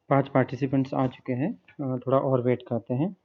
5 participants आ चुके हैं। थोड़ा और वेट करते हैं।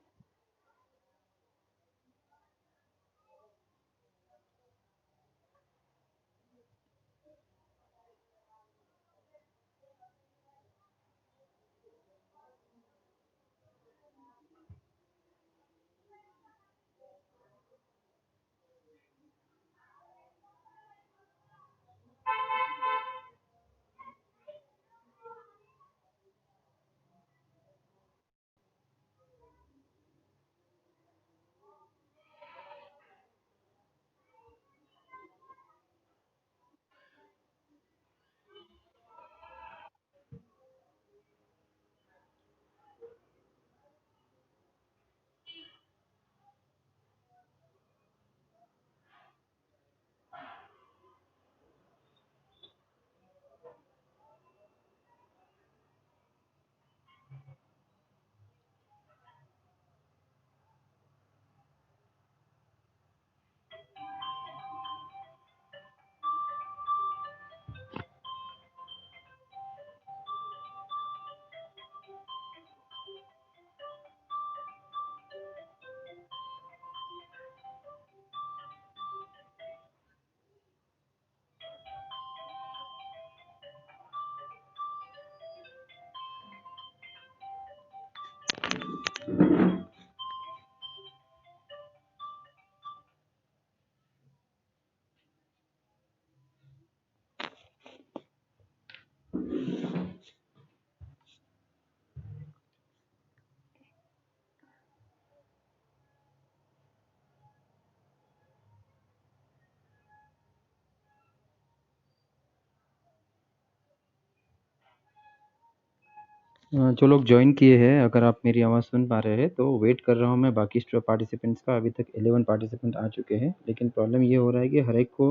जो लोग जॉइन किए हैं, अगर आप मेरी आवाज़ सुन पा रहे हैं तो वेट कर रहा हूँ मैं बाकी पार्टिसिपेंट्स का। अभी तक 11 पार्टिसिपेंट आ चुके हैं, लेकिन प्रॉब्लम ये हो रहा है कि हर एक को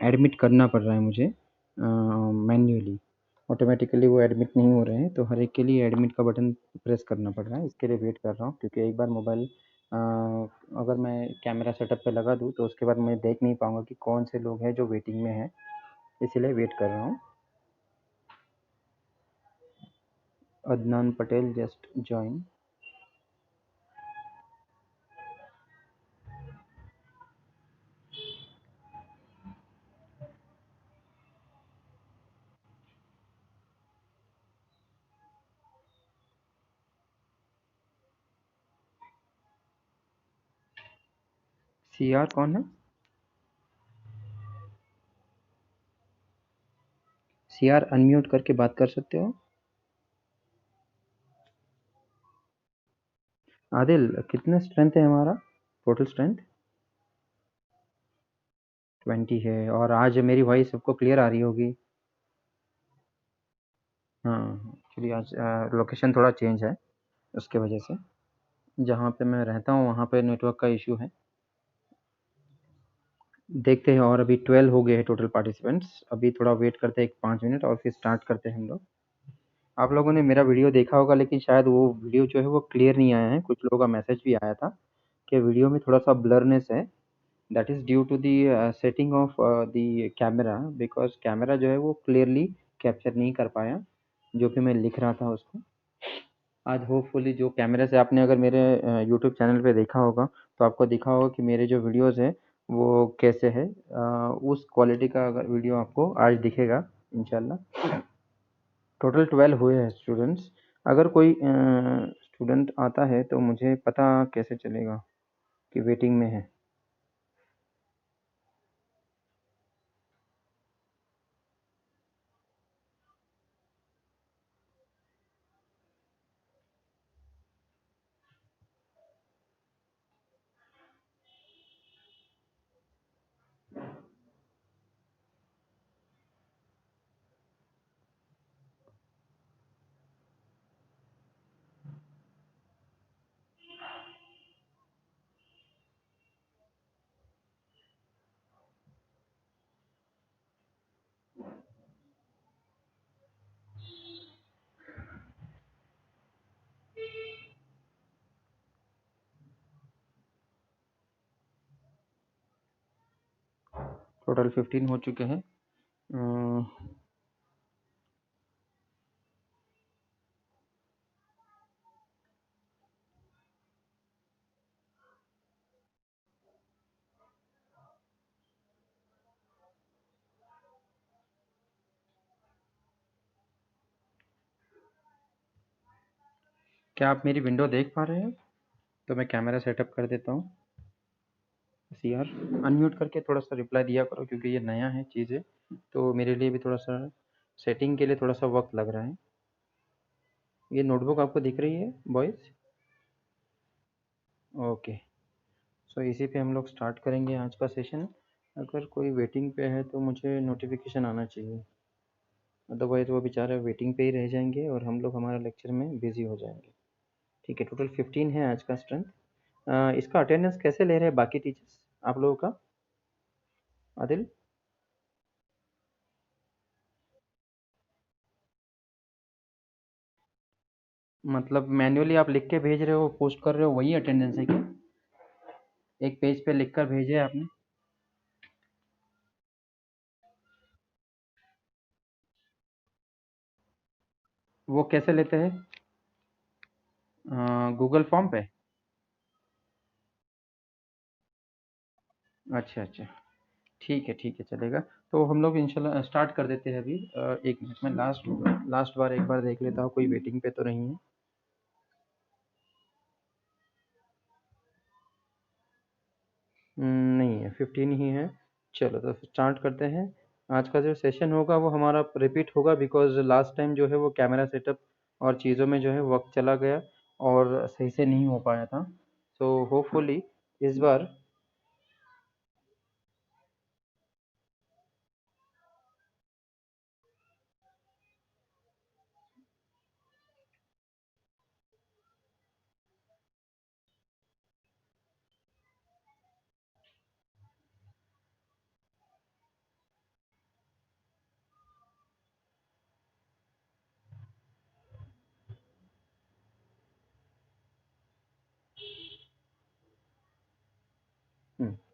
एडमिट करना पड़ रहा है मुझे मैन्युअली। ऑटोमेटिकली वो एडमिट नहीं हो रहे हैं, तो हर एक के लिए एडमिट का बटन प्रेस करना पड़ रहा है। इसके लिए वेट कर रहा हूँ, क्योंकि एक बार मोबाइल अगर मैं कैमरा सेटअप पे लगा दूँ तो उसके बाद मैं देख नहीं पाऊँगा कि कौन से लोग हैं जो वेटिंग में हैं, इसीलिए वेट कर रहा हूँ। Adnan Patel just join. CR कौन है? सीआर अनम्यूट करके बात कर सकते हो? आदिल, कितने स्ट्रेंथ है हमारा? टोटल स्ट्रेंथ 20 है, और आज मेरी वॉइस सबको क्लियर आ रही होगी। हाँ, एक्चुअली आज लोकेशन थोड़ा चेंज है, उसके वजह से। जहाँ पे मैं रहता हूँ वहाँ पे नेटवर्क का इशू है। देखते हैं, और अभी 12 हो गए हैं टोटल पार्टिसिपेंट्स। अभी थोड़ा वेट करते हैं 5 मिनट और फिर स्टार्ट करते हैं हम लोग। आप लोगों ने मेरा वीडियो देखा होगा, लेकिन शायद वो वीडियो जो है वो क्लियर नहीं आया है। कुछ लोगों का मैसेज भी आया था कि वीडियो में थोड़ा सा ब्लरनेस है। That is due to the setting of the camera, because camera जो है वो क्लियरली कैप्चर नहीं कर पाया जो कि मैं लिख रहा था उसको। आज होपफुली जो कैमरे से आपने अगर मेरे यूट्यूब चैनल पे देखा होगा, तो आपको दिखा होगा कि मेरे जो वीडियोज़ हैं वो कैसे है। उस क्वालिटी का अगर वीडियो आपको आज दिखेगा इंशाल्लाह। टोटल 12 हुए हैं स्टूडेंट्स। अगर कोई स्टूडेंट आता है तो मुझे पता कैसे चलेगा कि वेटिंग में है? टोटल 15 हो चुके हैं। क्या आप मेरी विंडो देख पा रहे हैं? तो मैं कैमरा सेटअप कर देता हूँ। सीआर अनम्यूट करके थोड़ा सा रिप्लाई दिया करो, क्योंकि ये नया है चीज़ें, तो मेरे लिए भी थोड़ा सा सेटिंग के लिए थोड़ा सा वक्त लग रहा है। ये नोटबुक आपको दिख रही है बॉयज़? ओके। सो इसी पे हम लोग स्टार्ट करेंगे आज का सेशन। अगर कोई वेटिंग पे है तो मुझे नोटिफिकेशन आना चाहिए, अदरवाइज़ वो बेचारे वेटिंग पे ही रह जाएंगे और हम लोग हमारा लेक्चर में बिजी हो जाएंगे। ठीक है, टोटल 15 है आज का स्ट्रेंथ। इसका अटेंडेंस कैसे ले रहे हैं बाकी टीचर्स आप लोगों का? आदिल, मतलब मैन्युअली आप लिख के भेज रहे हो, पोस्ट कर रहे हो, वही अटेंडेंस है क्या? एक पेज पे लिख कर भेजे आपने? वो कैसे लेते हैं? गूगल फॉर्म पे? अच्छा अच्छा, ठीक है, चलेगा। तो हम लोग इंशाल्लाह स्टार्ट कर देते हैं अभी। एक मिनट में लास्ट लास्ट बार एक बार देख लेता हूँ कोई वेटिंग पे तो नहीं है। नहीं है, 15 ही है। चलो तो स्टार्ट करते हैं। आज का जो सेशन होगा वो हमारा रिपीट होगा, बिकॉज लास्ट टाइम जो है वो कैमरा सेटअप और चीज़ों में जो है वक्त चला गया और सही से नहीं हो पाया था। सो होपफुली इस बार।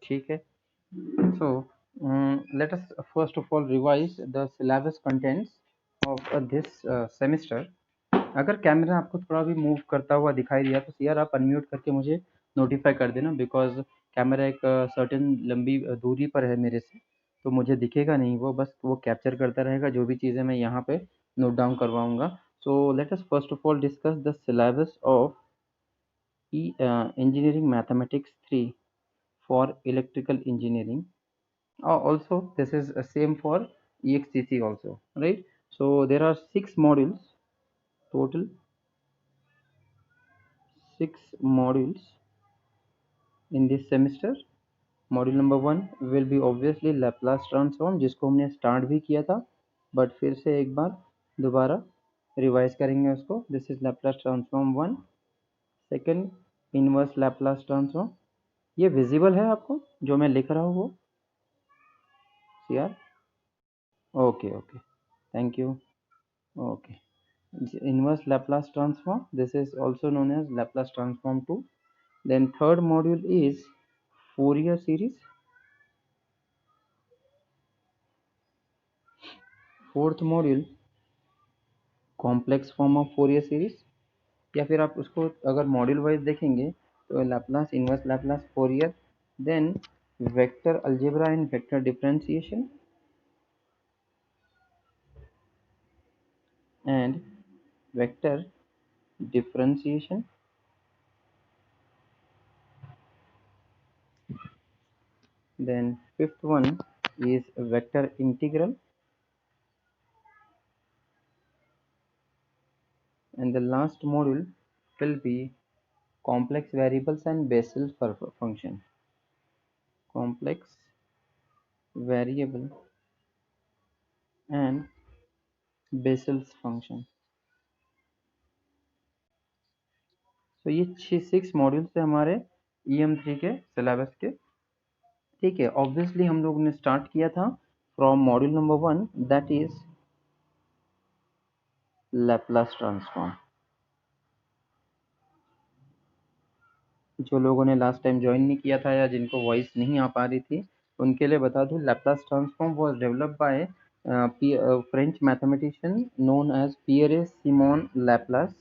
ठीक है। So, let us first of all revise the syllabus contents of this semester. अगर कैमरा आपको थोड़ा भी मूव करता हुआ दिखाई दिया तो यार आप अनम्यूट करके मुझे नोटिफाई कर देना, बिकॉज कैमरा एक सर्टेन लंबी दूरी पर है मेरे से, तो मुझे दिखेगा नहीं, वो बस वो कैप्चर करता रहेगा जो भी चीज़ें मैं यहाँ पे नोट डाउन करवाऊँगा। So let us first of all discuss the syllabus of engineering mathematics 3 for electrical engineering. Also this is same for EXCC also, right? So there are 6 modules total, 6 modules in this semester. Module number 1 will be obviously Laplace transform, जिसको हमने start भी किया था, but फिर से एक बार दोबारा revise करेंगे उसको। This is Laplace transform 1। Second, inverse Laplace transform. ये विजिबल है आपको जो मैं लिख रहा हूँ वो? यार okay okay, thank you. Okay, inverse Laplace transform, this is also known as Laplace transform 2. Then third module is Fourier series. Fourth module complex form of Fourier series, या फिर आप उसको अगर मॉड्यूल वाइज देखेंगे तो Laplace inverse Laplace Fourier, then vector algebra and vector differentiation and vector differentiation. Then fifth one is vector integral, and the last module will be complex variables and Bessel function. Complex variable and Bessel's function. तो ये 6 modules है हमारे EM3 के syllabus के। ठीक है, obviously हम लोग ने स्टार्ट किया था from module number 1, that is Laplace transform. जो लोगों ने लास्ट टाइम ज्वाइन नहीं किया था या जिनको वॉइस नहीं आ पा रही थी, उनके लिए बता दूं, Laplace transform was developed by French mathematician known as Pierre Simon Laplace.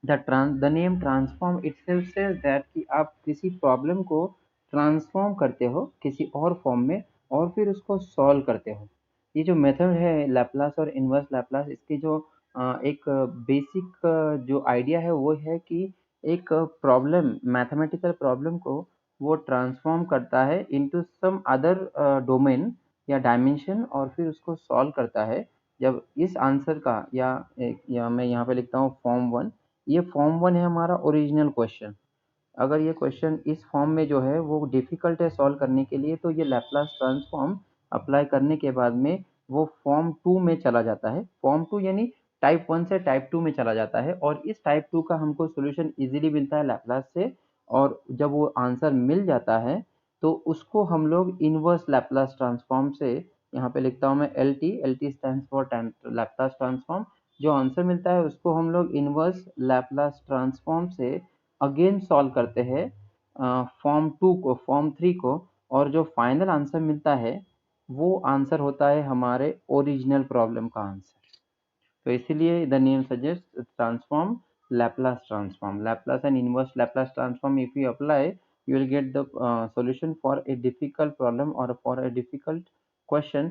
The name transform itself says that कि आप किसी प्रॉब्लम को ट्रांसफॉर्म करते हो किसी और फॉर्म में और फिर उसको सॉल्व करते हो। ये जो मेथड है लैप्लास और इनवर्स लैप्लास, इसकी जो एक बेसिक जो आइडिया है वो है कि एक प्रॉब्लम, मैथमेटिकल प्रॉब्लम को वो ट्रांसफॉर्म करता है इनटू सम अदर डोमेन या डायमेंशन और फिर उसको सॉल्व करता है। जब इस आंसर का या मैं यहाँ पे लिखता हूँ फॉर्म वन, ये फॉर्म वन है हमारा ओरिजिनल क्वेश्चन। अगर ये क्वेश्चन इस फॉर्म में जो है वो डिफिकल्ट है सॉल्व करने के लिए, तो ये लैप्लास ट्रांसफॉर्म अप्लाई करने के बाद में वो फॉर्म टू में चला जाता है। फॉर्म टू यानी टाइप वन से टाइप टू में चला जाता है और इस टाइप टू का हमको सोल्यूशन इजीली मिलता है लैप्लास से। और जब वो आंसर मिल जाता है तो उसको हम लोग इनवर्स लैप्लास ट्रांसफॉर्म से, यहाँ पे लिखता हूँ मैं L T stand for Laplace transform, जो आंसर मिलता है उसको हम लोग इनवर्स लैप्लास ट्रांसफॉर्म से अगेन सॉल्व करते हैं फॉर्म टू को, फॉर्म थ्री को, और जो फाइनल आंसर मिलता है वो आंसर होता है हमारे ओरिजिनल प्रॉब्लम का आंसर। तो इसीलिए the name suggest transform Laplace transform, Laplace and inverse Laplace transform if you apply you will get the solution for a difficult problem or for a difficult question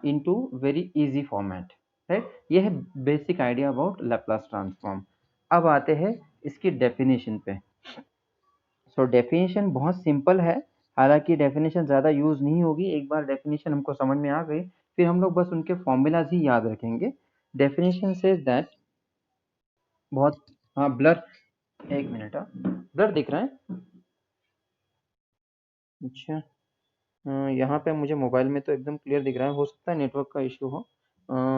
into very easy format, right? ये है basic idea about Laplace transform. अब आते हैं इसकी definition पे। So definition बहुत simple है, हालांकि डेफिनेशन ज़्यादा यूज़ नहीं होगी। एक बार डेफिनेशन हमको समझ में आ गई फिर हम लोग बस उनके फॉर्मूलाज ही याद रखेंगे। डेफिनेशन सेज दैट, बहुत, हाँ ब्लर, एक मिनट, हाँ ब्लर दिख रहा है। अच्छा, यहाँ पे मुझे मोबाइल में तो एकदम क्लियर दिख रहा है, हो सकता है नेटवर्क का इशू हो।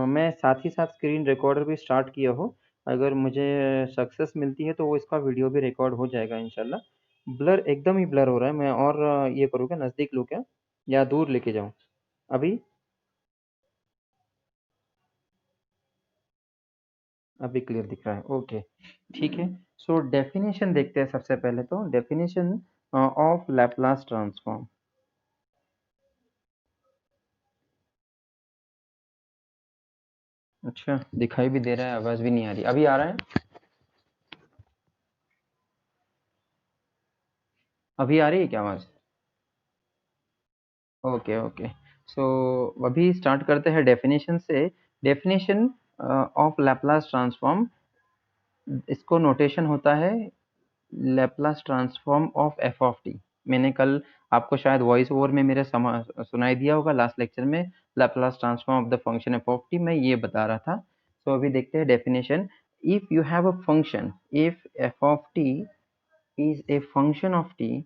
मैं साथ ही साथ स्क्रीन रिकॉर्डर भी स्टार्ट किया हो, अगर मुझे सक्सेस मिलती है तो वो इसका वीडियो भी रिकॉर्ड हो जाएगा इंशाल्लाह। ब्लर, एकदम ही ब्लर हो रहा है, मैं और ये करूँ क्या, नज़दीक लूँ क्या या दूर लेके जाऊँ? अभी, अभी क्लियर दिख रहा है, ओके ठीक है। सो डेफिनेशन देखते हैं सबसे पहले, तो डेफिनेशन ऑफ लैप्लास ट्रांसफॉर्म। अच्छा, दिखाई भी दे रहा है, आवाज़ भी नहीं आ रही, अभी आ रहा है? अभी आ रही है क्या आवाज़? Okay okay. सो अभी स्टार्ट करते हैं डेफिनेशन से। डेफिनेशन ऑफ लैप्लास ट्रांसफॉर्म, इसको नोटेशन होता है Laplace transform of f of T. मैंने कल आपको शायद वॉइस ओवर में मेरे सुनाई दिया होगा लास्ट लेक्चर में, Laplace transform of the function f of T मैं ये बता रहा था। सो अभी देखते हैं definition. If you have a function, if f of t is a function of t,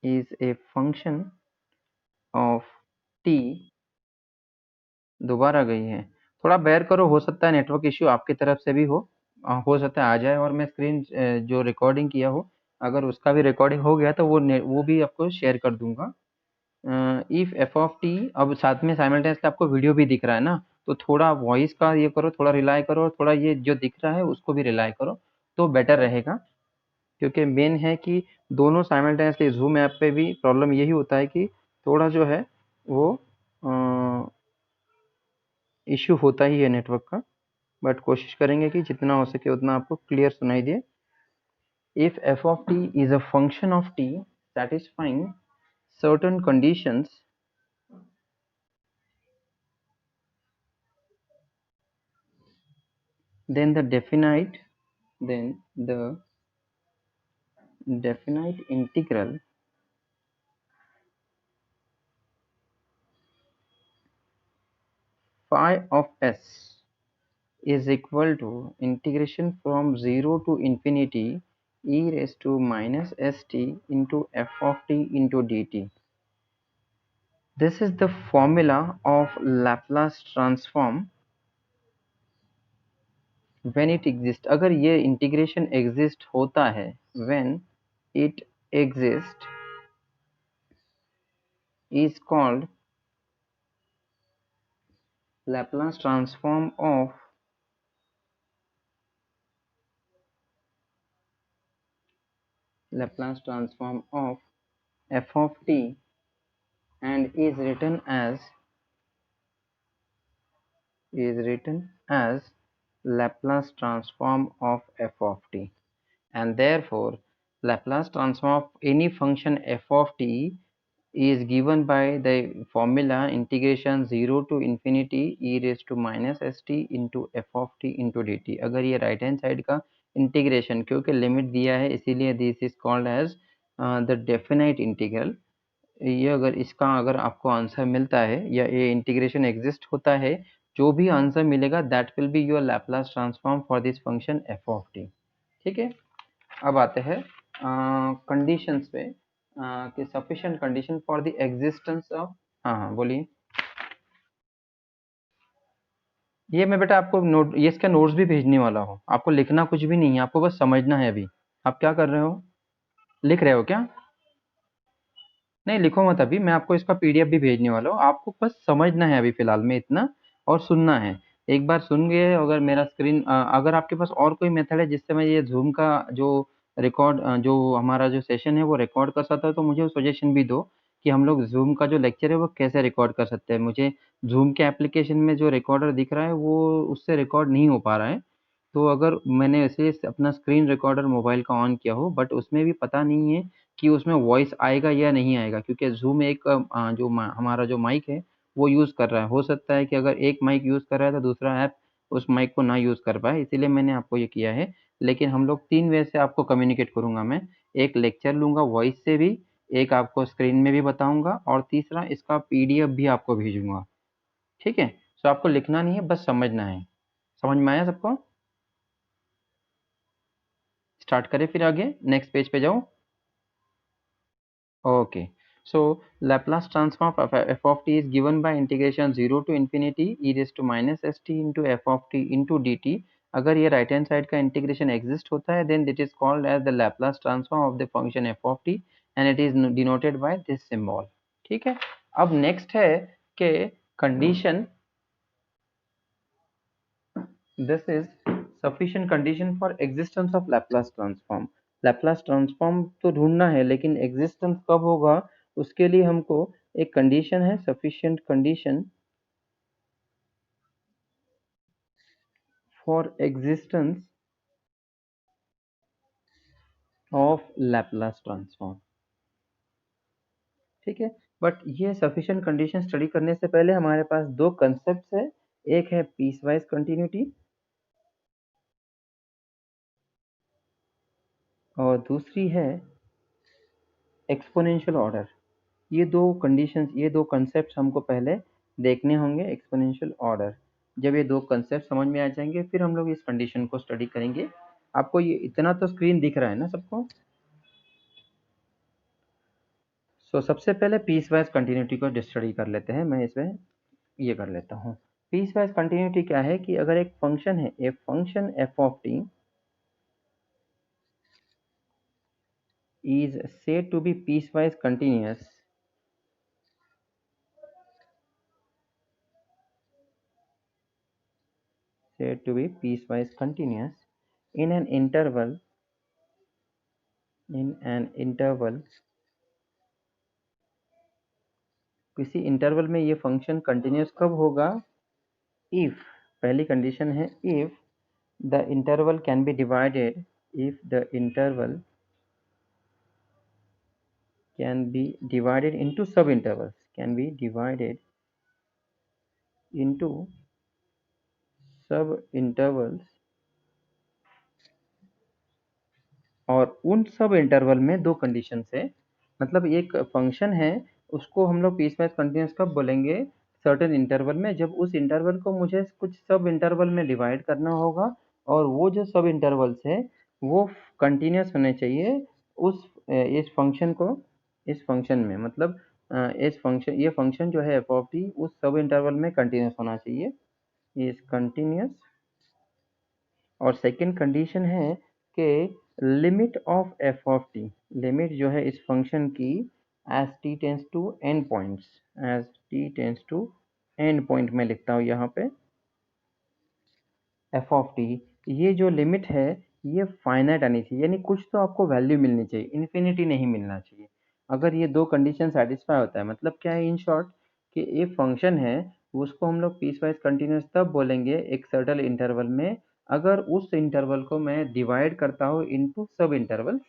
is a function of T, दोबारा गई है, थोड़ा बेयर करो, हो सकता है नेटवर्क इश्यू आपकी तरफ से भी हो सकता है आ जाए और मैं स्क्रीन जो रिकॉर्डिंग किया हो अगर उसका भी रिकॉर्डिंग हो गया तो वो भी आपको शेयर कर दूंगा। इफ एफ ऑफ टी, अब साथ में साइमल्टेनियसली आपको वीडियो भी दिख रहा है ना, तो थोड़ा वॉइस का ये करो, थोड़ा रिलाई करो और थोड़ा ये जो दिख रहा है उसको भी रिलाई करो तो बेटर रहेगा। क्योंकि मेन है कि दोनों साइमल्टेनियसली, जूम ऐप पे भी प्रॉब्लम यही होता है कि थोड़ा जो है वो इश्यू होता ही है नेटवर्क का, बट कोशिश करेंगे कि जितना हो सके उतना आपको क्लियर सुनाई दे। If f of t is a function of t satisfying certain conditions, then the definite integral phi of s is equal to integration from 0 to infinity e raised to minus st into f of t into dt. This is the formula of Laplace transform when it exists, अगर ये integration exist होता है, when it exists is called Laplace transform of Laplace transform of f of t and is written as Laplace transform of f of t, and therefore Laplace transform of any function f of t is given by the formula integration 0 to infinity e raised to minus st into f of t into dt। अगर ये right hand side का integration, क्योंकि limit दिया है इसीलिए this is called as the definite integral. ये अगर आपको आंसर मिलता है या ये इंटीग्रेशन एग्जिस्ट होता है, जो भी आंसर मिलेगा that will be your Laplace transform for this function f of T. ठीक है, अब आते हैं कंडीशंस पे कि sufficient condition for the existence of. हाँ हाँ बोलिए। ये मैं बेटा आपको नोट, ये इसका नोट्स भी भेजने वाला हूँ, आपको लिखना कुछ भी नहीं है, आपको बस समझना है। अभी आप क्या कर रहे हो, लिख रहे हो क्या? नहीं लिखो मत, अभी मैं आपको इसका पीडीएफ भी भेजने वाला हूँ, आपको बस समझना है अभी फिलहाल में इतना, और सुनना है। एक बार सुन गए अगर मेरा स्क्रीन, अगर आपके पास और कोई मेथड है जिससे मैं ये जूम का जो रिकॉर्ड, जो हमारा जो सेशन है वो रिकॉर्ड कर सकता है, तो मुझे सजेशन भी दो कि हम लोग जूम का जो लेक्चर है वो कैसे रिकॉर्ड कर सकते हैं। मुझे जूम के एप्लीकेशन में जो रिकॉर्डर दिख रहा है वो उससे रिकॉर्ड नहीं हो पा रहा है। तो अगर मैंने ऐसे अपना स्क्रीन रिकॉर्डर मोबाइल का ऑन किया हो, बट उसमें भी पता नहीं है कि उसमें वॉइस आएगा या नहीं आएगा, क्योंकि ज़ूम एक हमारा जो माइक है वो यूज़ कर रहा है। हो सकता है कि अगर एक माइक यूज़ कर रहा है तो दूसरा ऐप उस माइक को ना यूज़ कर पाए, इसीलिए मैंने आपको ये किया है। लेकिन हम लोग 3 वे से आपको कम्युनिकेट करूँगा मैं। एक लेक्चर लूँगा वॉइस से भी, एक आपको स्क्रीन में भी बताऊँगा, और तीसरा इसका पीडीएफ भी आपको भेजूँगा। ठीक है? सो आपको लिखना नहीं है, बस समझना है। समझ में आया सबको? स्टार्ट करें फिर आगे, नेक्स्ट पेज पे जाओ। Okay, so Laplace transform of f of t is given by integration 0 to infinity e raised to minus st into f of t into dt। अगर ये राइट हैंड साइड का integration exist होता है then it is called as the Laplace transform of the function f of t and it is denoted by this symbol। ठीक है, अब next है कि condition, this is sufficient condition for existence of Laplace transform। Laplace transform तो ढूंढना है, लेकिन existence कब होगा उसके लिए हमको एक कंडीशन है, sufficient condition for existence of Laplace transform। ठीक है, बट ये sufficient condition स्टडी करने से पहले हमारे पास दो कंसेप्ट है। एक है पीस वाइज कंटिन्यूटी और दूसरी है एक्सपोनेंशियल ऑर्डर। ये दो कंडीशंस, ये दो कंसेप्ट हमको पहले देखने होंगे। एक्सपोनेंशियल ऑर्डर, जब ये दो कंसेप्ट समझ में आ जाएंगे फिर हम लोग इस कंडीशन को स्टडी करेंगे। आपको ये इतना तो स्क्रीन दिख रहा है ना सबको? सो सबसे पहले पीस वाइज कंटिन्यूटी को स्टडी कर लेते हैं। मैं इसमें ये कर लेता हूँ। पीस वाइज कंटिन्यूटी क्या है कि अगर एक फंक्शन है, a function f of T is said to be piecewise continuous in an interval किसी इंटरवल में ये फंक्शन कंटिन्यूस कब होगा? इफ, पहली कंडीशन है if the interval can be divided, if the interval can be divided into sub intervals, can be divided into sub intervals, और उन सब इंटरवल में दो कंडीशन है। मतलब एक फंक्शन है उसको हम लोग पीस वाइज कंटिन्यूस कब बोलेंगे? सर्टेन इंटरवल में, जब उस इंटरवल को मुझे कुछ सब इंटरवल में डिवाइड करना होगा, और वो जो सब इंटरवल्स है वो कंटिन्यूस होने चाहिए उस इस फंक्शन को, इस फंक्शन में, मतलब इस फंक्शन, ये फंक्शन जो है एफ ऑफ टी उस सब इंटरवल में कंटिन्यूस होना चाहिए, इज कंटिन्यूस। और सेकंड कंडीशन है कि limit of f of t, limit जो है इस फंक्शन की as t tends to an points, as t tends to an point में लिखता हूँ यहाँ पे एफ ऑफ टी, ये जो लिमिट है ये फाइनाइट आनी चाहिए, यानी कुछ तो आपको वैल्यू मिलनी चाहिए, इन्फिनिटी नहीं मिलना चाहिए। अगर ये दो कंडीशन सेटिस्फाई होता है, मतलब क्या है इन शॉर्ट, कि ये फंक्शन है उसको हम लोग पीस वाइज कंटिन्यूस तब बोलेंगे एक सर्टल इंटरवल में, अगर उस इंटरवल को मैं डिवाइड करता हूँ इनटू सब इंटरवल्स,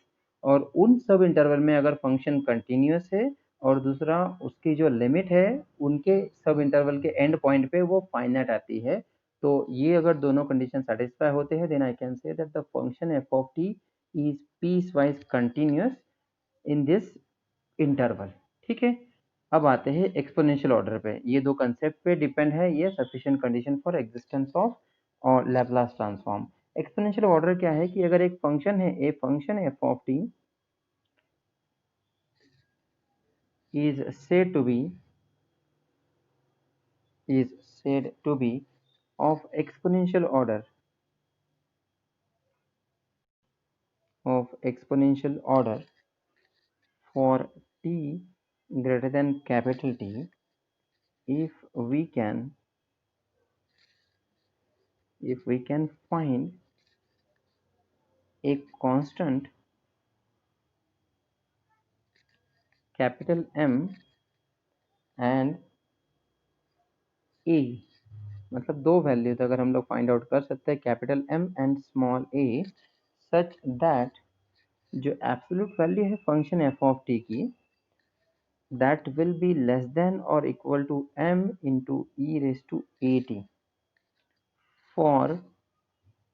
और उन सब इंटरवल में अगर फंक्शन कंटिन्यूस है, और दूसरा उसकी जो लिमिट है उनके सब इंटरवल के एंड पॉइंट पे वो फाइनाइट आती है। तो ये अगर दोनों कंडीशन सेटिस्फाई होते हैं, then I can say that the function f of t is piecewise continuous in this interval. ठीक है, अब आते हैं एक्सपोनेंशियल ऑर्डर पे। ये दो कंसेप्ट पे डिपेंड है ये sufficient condition for existence of और लैपलास ट्रांसफॉर्म। एक्सपोनेंशियल ऑर्डर क्या है कि अगर एक फंक्शन है, a function f of T is said to be is said to be of exponential order for t greater than capital T if we can find a constant capital M and A। मतलब दो value तो अगर हम लोग find out कर सकते हैं capital M and small a, such that जो एब्सोल्यूट वैल्यू है फंक्शन f ऑफ t की, that will be less than or equal to m into e raised to at for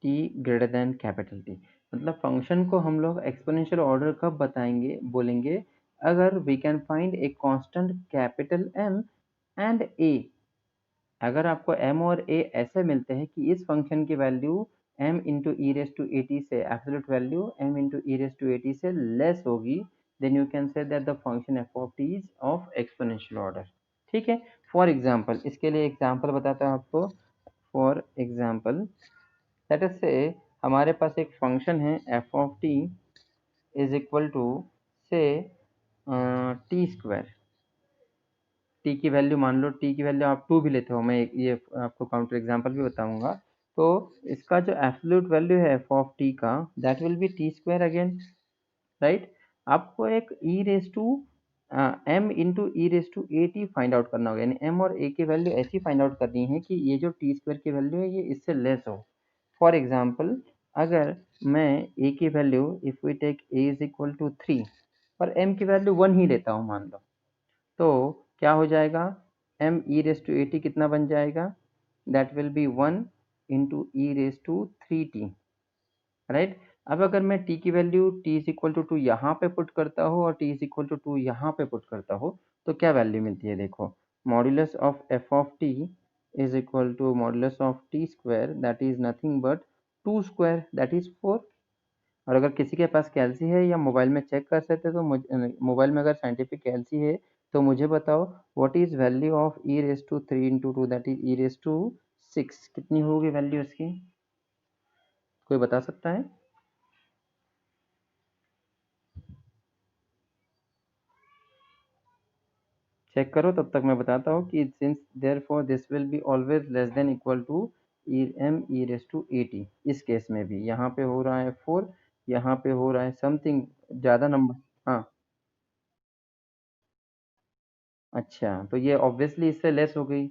t greater than capital T। मतलब function को हम लोग exponential order कब बताएंगे, बोलेंगे अगर we can find a constant capital M and A। अगर आपको m और a ऐसे मिलते हैं कि इस फंक्शन की value m into e raise to a t से, absolute value m into e raise to a t से लेस होगी, then you can say that the function f of t is of exponential order. ठीक है, for example, इसके लिए example बताता हूँ आपको। फॉर एग्जांपल, लेट अस से हमारे पास एक फंक्शन है f of t is equal to say t square. T की वैल्यू मान लो, टी की वैल्यू आप 2 भी लेते हो, मैं ये आपको काउंटर एग्जांपल भी बताऊंगा। तो इसका जो एब्सोल्यूट वैल्यू है एफ ऑफ टी का, that will be t square again, right. आपको एक e raise to m into e raise to a t find out करना होगा, यानी एम और ए की वैल्यू ऐसी फाइंड आउट करनी है कि ये जो टी स्क्वायर की वैल्यू है ये इससे लेस हो। फॉर एग्जाम्पल, अगर मैं ए की value, if we take a is equal to 3 और एम की वैल्यू 1 ही लेता हूँ मान लो, तो क्या हो जाएगा, M e raise to a t कितना बन जाएगा, that will be 1 into e raise to 3t, right. अब अगर मैं t की value t is equal to 2 यहाँ पे पुट करता हूँ और t इज इक्वल टू 2 यहाँ पे पुट करता हूँ, तो क्या वैल्यू मिलती है, देखो, modulus of f of t is equal to modulus of t square, that is nothing but 2 square, that is 4। और अगर किसी के पास कैलसी है या मोबाइल में चेक कर सकते हैं, तो मोबाइल में अगर साइंटिफिक कैलसी है तो मुझे बताओ what is value of e raise to 3 into 2, that is e raise to 6, कितनी होगी वैल्यू इसकी, कोई बता सकता है? चेक करो, तब तक मैं बताता हूँ कि since therefore this will be always less than equal to e M e raise to a t. इस केस में भी यहाँ पे हो रहा है 4, यहाँ पे हो रहा है समथिंग ज़्यादा नंबर। हाँ, अच्छा, तो ये ऑब्वियसली इससे लेस हो गई,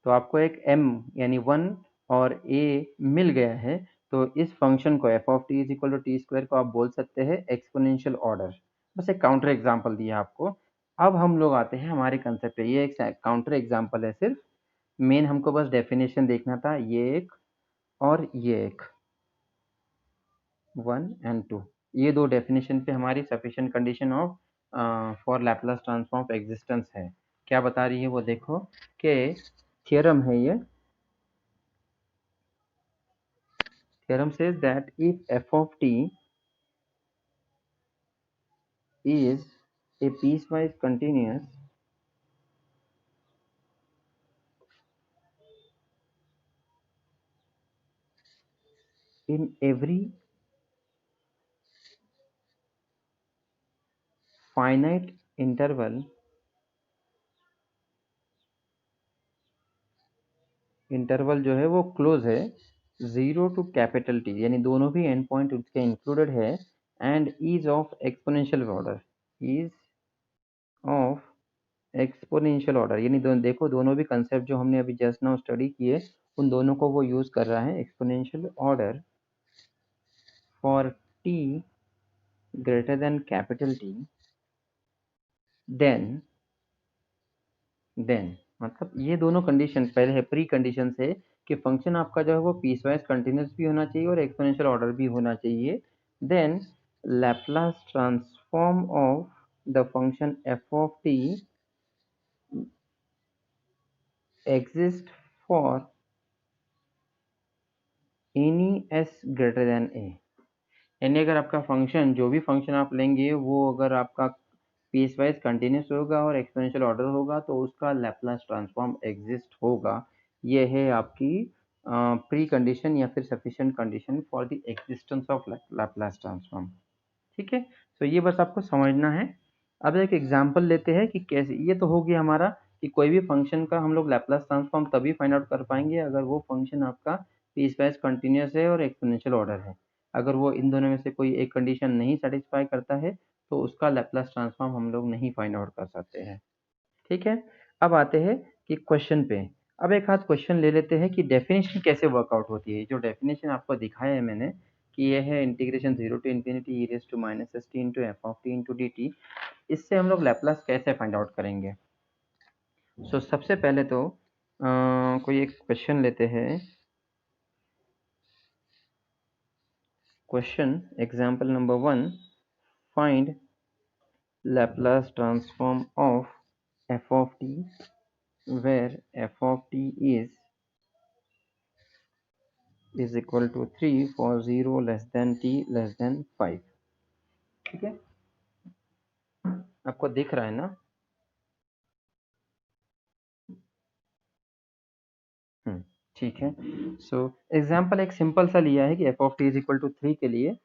तो आपको एक m यानी 1 और a मिल गया है। तो इस फंक्शन को f of t is equal to t square को आप बोल सकते हैं एक्सपोनेंशियल ऑर्डर। बस एक काउंटर एग्जांपल दिया आपको। अब हम लोग आते हैं हमारे कंसेप्ट पे, ये एक काउंटर एग्जांपल है सिर्फ, मेन हमको बस डेफिनेशन देखना था, ये एक और ये एक, 1 एंड 2, ये दो डेफिनेशन पे हमारी sufficient condition of for Laplace transform of existence है। क्या बता रही है वो देखो, कि थ्योरम है ये, theorem says that if f of t is a piecewise continuous in every finite interval, interval जो है वो क्लोज है, 0 टू कैपिटल टी, यानी दोनों भी एंड पॉइंट उसके इंक्लूडेड है, and is of exponential order, is of exponential order, यानी देखो दोनों भी कंसेप्ट जो हमने अभी जस्ट नाउ स्टडी किए उन दोनों को वो यूज कर रहा है, exponential order for t greater than capital T, then मतलब ये दोनों कंडीशन पहले है, प्री कंडीशन है कि फंक्शन आपका जो है वो पीस वाइज कंटिन्यूस भी होना चाहिए और एक्सपोनेंशियल ऑर्डर भी होना चाहिए, then Laplace transform of the function f of t exist for any s greater than a, यानी अगर आपका फंक्शन जो भी फंक्शन आप लेंगे वो अगर आपका पीस वाइज कंटिन्यूस होगा और एक्सपोनेंशियल ऑर्डर होगा तो उसका लैप्लास ट्रांसफॉर्म एग्जिस्ट होगा। ये है आपकी प्री कंडीशन या फिर sufficient condition for the existence of Laplace transform. ठीक है, तो ये बस आपको समझना है। अब एक एग्जांपल लेते हैं कि कैसे, ये तो हो गया हमारा कि कोई भी फंक्शन का हम लोग लैप्लास ट्रांसफॉर्म तभी फाइंड आउट कर पाएंगे अगर वो फंक्शन आपका पीस वाइज कंटिन्यूस है और एक्सपोनेंशियल ऑर्डर है। अगर वो इन दोनों में से कोई एक कंडीशन नहीं सेटिस्फाई करता है तो उसका लैप्लास ट्रांसफॉर्म हम लोग नहीं फाइंड आउट कर सकते हैं। ठीक है, अब आते हैं कि क्वेश्चन पे। अब एक आध क्वेश्चन ले लेते हैं कि डेफिनेशन कैसे वर्कआउट होती है। जो डेफिनेशन आपको दिखाया है मैंने कि ये है integration 0 to infinity e raise to minus s t into f of t into d t, इससे हम लोग लैप्लास कैसे फाइंड आउट करेंगे। सो सबसे पहले तो कोई एक क्वेश्चन लेते हैं। Question example number 1, find Laplace transform of f of t where f of t is equal to 3 for 0 less than t less than 5। ठीक है, आपको दिख रहा है ना। ठीक है, सो एग्जाम्पल एक सिंपल सा लिया है कि f of t is equal to 3 के लिए।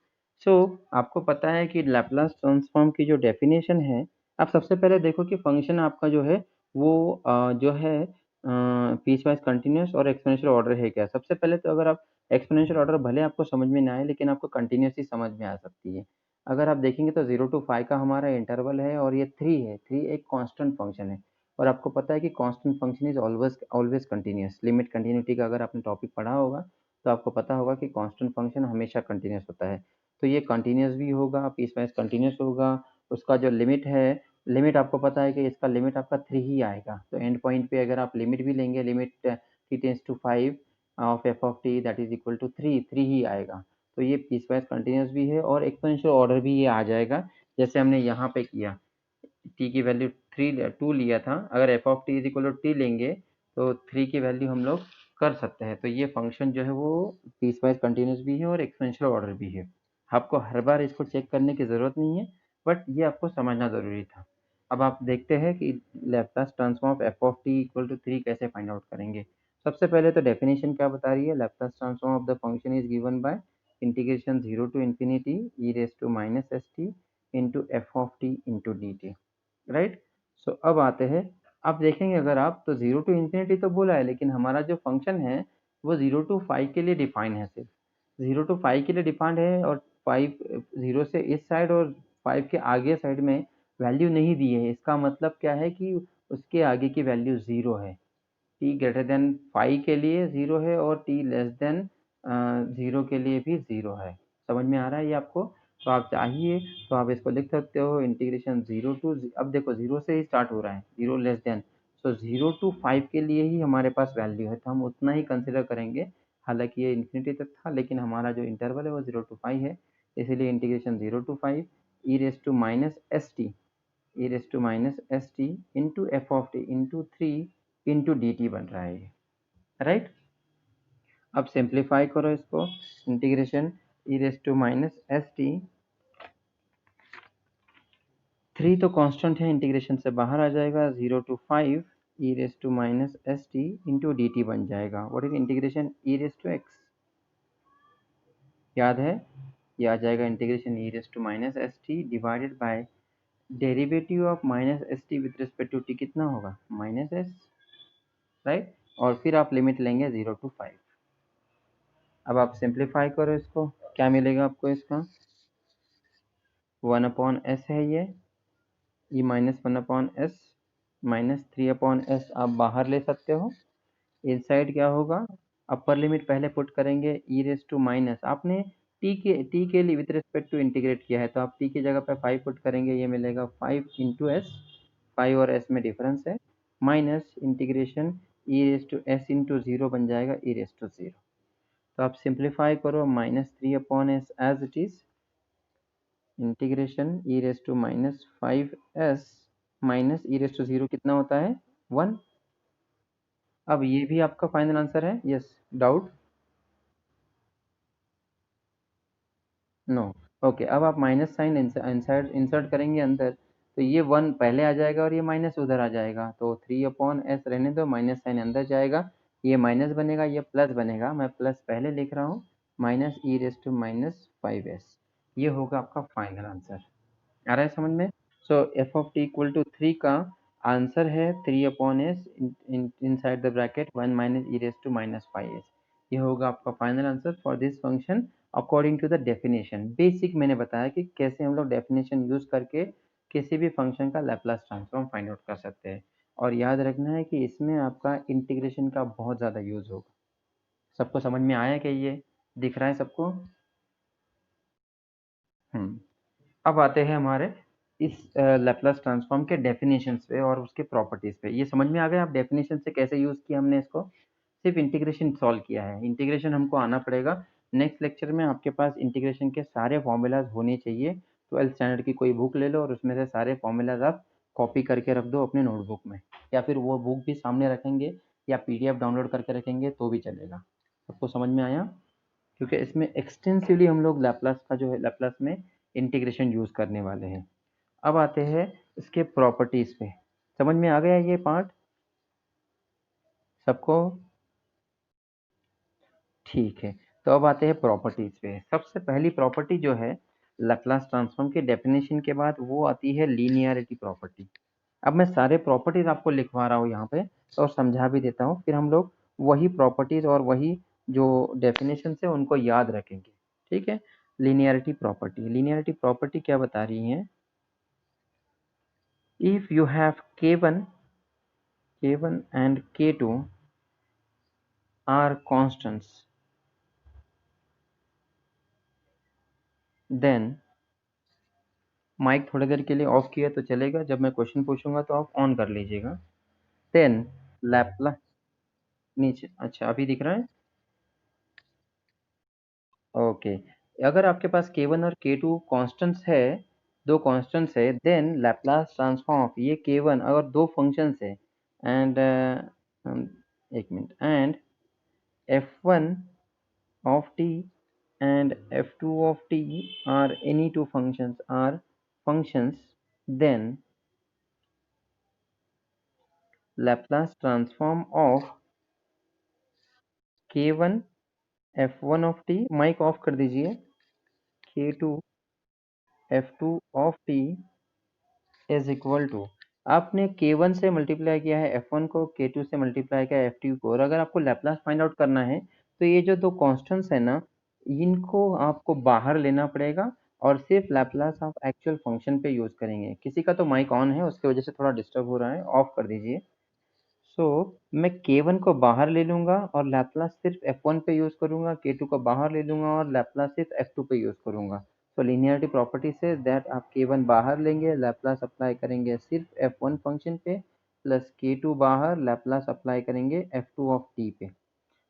सो आपको पता है कि लैप्लास ट्रांसफॉर्म की जो डेफिनेशन है, आप सबसे पहले देखो कि फंक्शन आपका जो है वो जो है पीस वाइज कंटिन्यूस और एक्सपोनेंशियल ऑर्डर है क्या। सबसे पहले तो अगर आप एक्सपोनेंशियल ऑर्डर भले आपको समझ में ना आए लेकिन आपको कंटिन्यूस ही समझ में आ सकती है। अगर आप देखेंगे तो 0 टू 5 का हमारा इंटरवल है और ये 3 है, 3 एक कांस्टेंट फंक्शन है और आपको पता है कि constant function is always always continuous. Limit continuity का अगर आपने टॉपिक पढ़ा होगा तो आपको पता होगा कि कांस्टेंट फंक्शन हमेशा कंटिन्यूस होता है। तो ये कंटिन्यूस भी होगा, पीस वाइज कंटिन्यूस होगा। उसका जो लिमिट है, लिमिट आपको पता है कि इसका लिमिट आपका 3 ही आएगा। तो एंड पॉइंट पे अगर आप लिमिट भी लेंगे, limit t tends to 5 of f of t that is equal to 3, 3 ही आएगा। तो ये पीस वाइज कंटिन्यूस भी है और एक्सपोनेंशियल ऑर्डर भी ये आ जाएगा, जैसे हमने यहाँ पे किया। टी की वैल्यू 2 लिया था, अगर f of t is equal to t लेंगे तो 3 की वैल्यू हम लोग कर सकते हैं। तो ये फंक्शन जो है वो पीस वाइज कंटिन्यूस भी है और एक्सपोनेंशियल ऑर्डर भी है। आपको हर बार इसको चेक करने की ज़रूरत नहीं है, बट ये आपको समझना ज़रूरी था। अब आप देखते हैं कि Laplace transform of f of t equal to 3 कैसे फाइंड आउट करेंगे। सबसे पहले तो डेफिनेशन क्या बता रही है, Laplace transform of the function is given by integration 0 to infinity e raise to minus s t into f of t into d t. Right, so अब आते हैं, अब देखेंगे अगर आप तो 0 टू इन्फिनिटी तो बोला है लेकिन हमारा जो फंक्शन है वो 0 टू 5 के लिए डिफाइन है। सिर्फ 0 टू 5 के लिए डिफाइंड है और 5 0 से इस साइड और 5 के आगे साइड में वैल्यू नहीं दी है। इसका मतलब क्या है कि उसके आगे की वैल्यू 0 है। टी ग्रेटर देन 5 के लिए 0 है और टी लेस देन 0 के लिए भी 0 है। समझ में आ रहा है ये आपको। तो आप चाहिए तो आप इसको लिख सकते हो इंटीग्रेशन 0 टू, अब देखो 0 से ही स्टार्ट हो रहा है, 0 लेस देन, सो 0 टू 5 के लिए ही हमारे पास वैल्यू है तो हम उतना ही कंसिडर करेंगे। हालांकि ये इन्फिनिटी तक था लेकिन हमारा जो इंटरवल है वो 0 टू 5 है, इसीलिए integration 0 to 5 e raise to minus s t, e raise to minus s t into f of t into 3 into d t बन रहा है। राइट, अब सिंप्लीफाई करो इसको, integration e raise to minus s t, 3 तो constant है, integration से बाहर आ जाएगा, 0 to 5 e raise to minus s t into d t बन जाएगा। What is integration e raise to x, याद है, ये आ जाएगा integration e raise to minus s t divided by derivative of minus s t with respect to t कितना होगा, minus S. Right, और फिर आप लिमिट लेंगे 0 टू 5। अब आप सिंप्लीफाई करो इसको, क्या मिलेगा आपको इसका, 1/s है ये -1/s -3/s आप बाहर ले सकते हो। इनसाइड क्या होगा, अपर लिमिट पहले पुट करेंगे ई रेस टू माइनस, आपने टी के लिए विथ रिस्पेक्ट टू इंटीग्रेट किया है तो आप टी की जगह पे 5 पुट करेंगे, ये मिलेगा 5 × s, 5 और s में डिफरेंस है, minus integration e raise to s into zero बन जाएगा ई रेस टू जीरो। तो आप सिंप्लीफाई करो, -3/s as it is, integration e raise to -5s minus e raise to zero कितना होता है, 1। अब ये भी आपका फाइनल आंसर है, यस, डाउट, नो, ओके। अब आप माइनस साइन इंसर्ट इंसर्ट करेंगे अंदर, तो ये 1 पहले आ जाएगा और ये माइनस उधर आ जाएगा, तो 3/s रहने दो, माइनस साइन अंदर जाएगा, ये माइनस बनेगा, ये प्लस बनेगा, मैं प्लस पहले लिख रहा हूँ, minus e raise to -5s, ये होगा आपका फाइनल आंसर। आ रहा है समझ में? So f of t equal to 3 का आंसर है 3/s inside the bracket 1 minus e raise to -5s। ये होगा आपका final answer for this function according to the definition. Basic मैंने बताया कि कैसे हम लोग डेफिनेशन यूज करके किसी भी फंक्शन का लैपलास ट्रांसफॉर्म फाइंड आउट कर सकते हैं। और याद रखना है कि इसमें आपका इंटीग्रेशन का बहुत ज़्यादा यूज होगा। सबको समझ में आया क्या, ये दिख रहा है सबको? हम्म। अब आते हैं हमारे इस लैपलास ट्रांसफॉर्म के डेफिनेशंस पे और उसके प्रॉपर्टीज पे। ये समझ में आ गया आप डेफिनेशन से कैसे यूज किया हमने इसको, सिर्फ इंटीग्रेशन सॉल्व किया है, इंटीग्रेशन हमको आना पड़ेगा। नेक्स्ट लेक्चर में आपके पास इंटीग्रेशन के सारे फॉर्मूलाज होने चाहिए। 12th स्टैंडर्ड की कोई बुक ले लो और उसमें से सारे फॉर्मूलाज आप कॉपी करके रख दो अपने नोटबुक में, या फिर वो बुक भी सामने रखेंगे या पीडीएफ डाउनलोड करके रखेंगे तो भी चलेगा। सबको समझ में आया? क्योंकि इसमें एक्सटेंसिवली हम लोग लैपलास का जो है लैपलास में इंटीग्रेशन यूज करने वाले हैं। अब आते हैं इसके प्रॉपर्टीज पे। समझ में आ गया ये पार्ट सबको? ठीक है, तो अब आते हैं प्रॉपर्टीज पे। सबसे पहली प्रॉपर्टी जो है लैपलास ट्रांसफॉर्म के डेफिनेशन के बाद, वो आती है लीनियरिटी प्रॉपर्टी। अब मैं सारे प्रॉपर्टीज आपको लिखवा रहा हूँ यहाँ पे और समझा भी देता हूँ, फिर हम लोग वही प्रॉपर्टीज और वही जो डेफिनेशन है उनको याद रखेंगे। ठीक है, लीनियरिटी प्रॉपर्टी, लीनियरिटी प्रॉपर्टी क्या बता रही है, if you have k1 and k2 are constants, then mike थोड़ी देर के लिए ऑफ किया तो चलेगा, जब मैं क्वेश्चन पूछूंगा तो आप ऑन कर लीजिएगा। देन लैपला नीचे, अच्छा अभी दिख रहा है, ओके। अगर आपके पास k1 और k2 कांस्टेंट्स है, दो कांस्टेंट्स है, देन लैपलास ट्रांसफॉर्म ऑफ ये k1 अगर दो फंक्शंस है, एंड एक minute, and f1 of t and f2 of t are any two functions, then Laplace transform of k1 f1 of t, mike off कर दीजिए, k2 f2 of t is equal to, आपने k1 से multiply किया है f1 को, k2 से multiply किया है f2 को, और अगर आपको लैपलास फाइंड आउट करना है तो ये जो दो कांस्टेंट्स है ना, इनको आपको बाहर लेना पड़ेगा और सिर्फ लैपलास आप एक्चुअल फंक्शन पे यूज करेंगे। किसी का तो माइक ऑन है, उसकी वजह से थोड़ा डिस्टर्ब हो रहा है, ऑफ कर दीजिए। सो मैं k1 को बाहर ले लूंगा और लैपलास सिर्फ f1 पे यूज करूंगा, k2 को बाहर ले लूंगा और लैपलास सिर्फ f2 पे यूज करूंगा। तो लीनियरिटी प्रॉपर्टी से दैट आप k1 बाहर लेंगे, लैपलास अप्लाई करेंगे सिर्फ f1 फंक्शन पे, प्लस k2 बाहर लैपलास अप्लाई करेंगे f2 ऑफ t पे।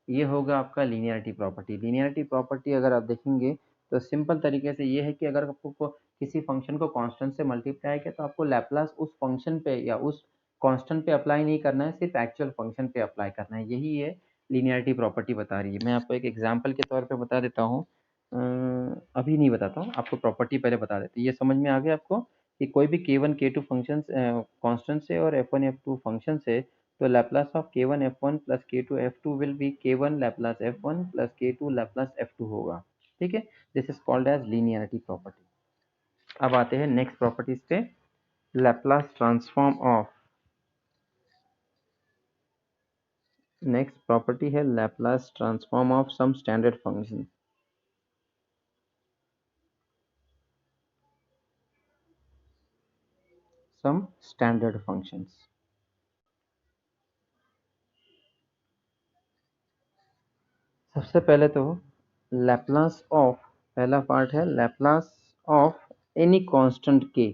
ये होगा आपका लीनियरिटी प्रॉपर्टी। लीनियरिटी प्रॉपर्टी अगर आप देखेंगे तो सिंपल तरीके से ये है कि अगर आपको किसी फंक्शन को कांस्टेंट से मल्टीप्लाई किया तो आपको लैपलास उस फंक्शन पे या उस कांस्टेंट पे अप्लाई नहीं करना है, सिर्फ एक्चुअल फंक्शन पे अप्लाई करना है। यही ये लीनियरिटी प्रॉपर्टी बता रही है। मैं आपको एक एग्जांपल के तौर पे बता देता हूँ, अभी नहीं बताता हूँ आपको, प्रॉपर्टी पहले बता देते। ये समझ में आ गया आपको कि कोई भी k1 k2 फंक्शन कांस्टेंट से और f1 f2 फंक्शन से, तो Laplace of k1 f1 plus k2 f2 will be k1 Laplace f1 plus k2 Laplace f2 होगा। ठीक है, this is called as linearity property. अब आते हैं नेक्स्ट प्रॉपर्टीज पे, Laplace transform of next property है Laplace transform of some standard function. Some standard functions. सबसे पहले तो लैपलास ऑफ, पहला पार्ट है Laplace of any constant k,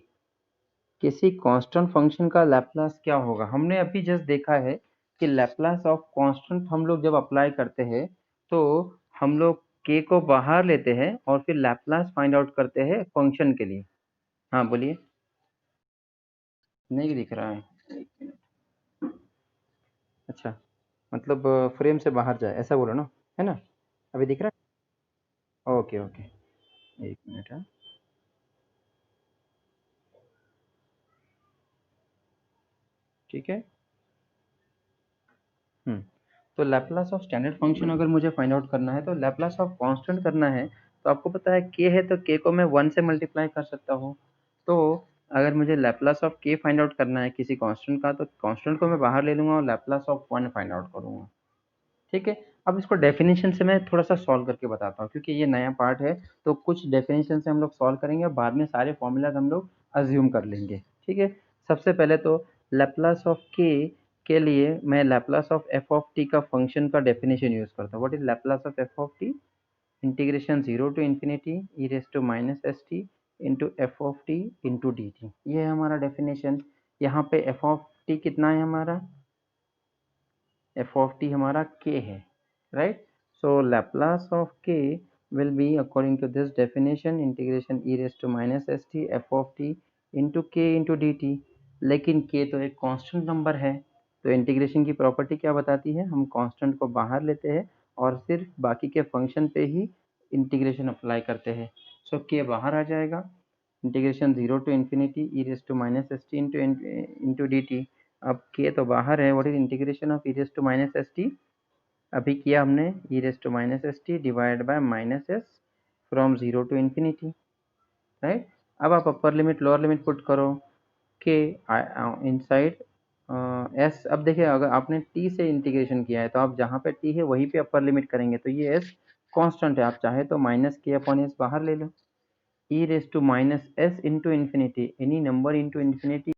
किसी कांस्टेंट फंक्शन का लैपलास क्या होगा। हमने अभी जस्ट देखा है कि लैपलास ऑफ कांस्टेंट हम लोग जब अप्लाई करते हैं तो हम लोग के को बाहर लेते हैं और फिर लैपलास फाइंड आउट करते हैं फंक्शन के लिए। हाँ बोलिए। नहीं दिख रहा है, एक मिनट। अच्छा, मतलब फ्रेम से बाहर जाए ऐसा बोलो ना, है ना? अभी दिख रहा है? ओके ओके, एक मिनट है। ठीक है। हम्म, तो लैपलास ऑफ स्टैंडर्ड फंक्शन अगर मुझे फाइंड आउट करना है तो लैपलास ऑफ कांस्टेंट करना है, तो आपको पता है के है तो के को मैं 1 से मल्टीप्लाई कर सकता हूँ। तो अगर मुझे लैपलास ऑफ के फाइंड आउट करना है किसी कांस्टेंट का, तो कांस्टेंट को मैं बाहर ले लूंगा और लैपलास ऑफ 1 फाइंड आउट करूंगा। ठीक है। अब इसको डेफिनेशन से मैं थोड़ा सा सॉल्व करके बताता हूँ, क्योंकि ये नया पार्ट है। तो कुछ डेफिनेशन से हम लोग सॉल्व करेंगे और बाद में सारे फॉर्मूलाज हम लोग अज्यूम कर लेंगे। ठीक है। सबसे पहले तो लैपलास ऑफ के लिए मैं Laplace of f of t का फंक्शन का डेफिनेशन यूज करता हूँ। What is Laplace of f of t? Integration zero to infinity e raise to minus s t into f of t into d t. ये है हमारा definition. यहाँ पे F of T कितना है हमारा? एफ ऑफ टी हमारा के है, राइट? सो लैपलास ऑफ के will be according to this definition integration e raised to minus st f of t into k into dt। लेकिन k तो एक कांस्टेंट नंबर है, तो इंटीग्रेशन की प्रॉपर्टी क्या बताती है? हम कांस्टेंट को बाहर लेते हैं और सिर्फ बाकी के फंक्शन पे ही इंटीग्रेशन अप्लाई करते हैं। सो k बाहर आ जाएगा। Integration zero to infinity e raise to minus s t into d t. अब के तो बाहर है, what is integration of e raise to minus s t? अभी किया हमने e raise to minus s t divide by minus s from zero to infinity, right? अब आप upper limit lower limit put करो के इनसाइड एस। अब देखिए, अगर आपने टी से इंटीग्रेशन किया है तो आप जहाँ पे टी है वहीं पे अपर लिमिट करेंगे, तो ये एस कांस्टेंट है। आप चाहे तो माइनस के अपॉन एस बाहर ले लो। E raise to minus s into infinity, any number into infinity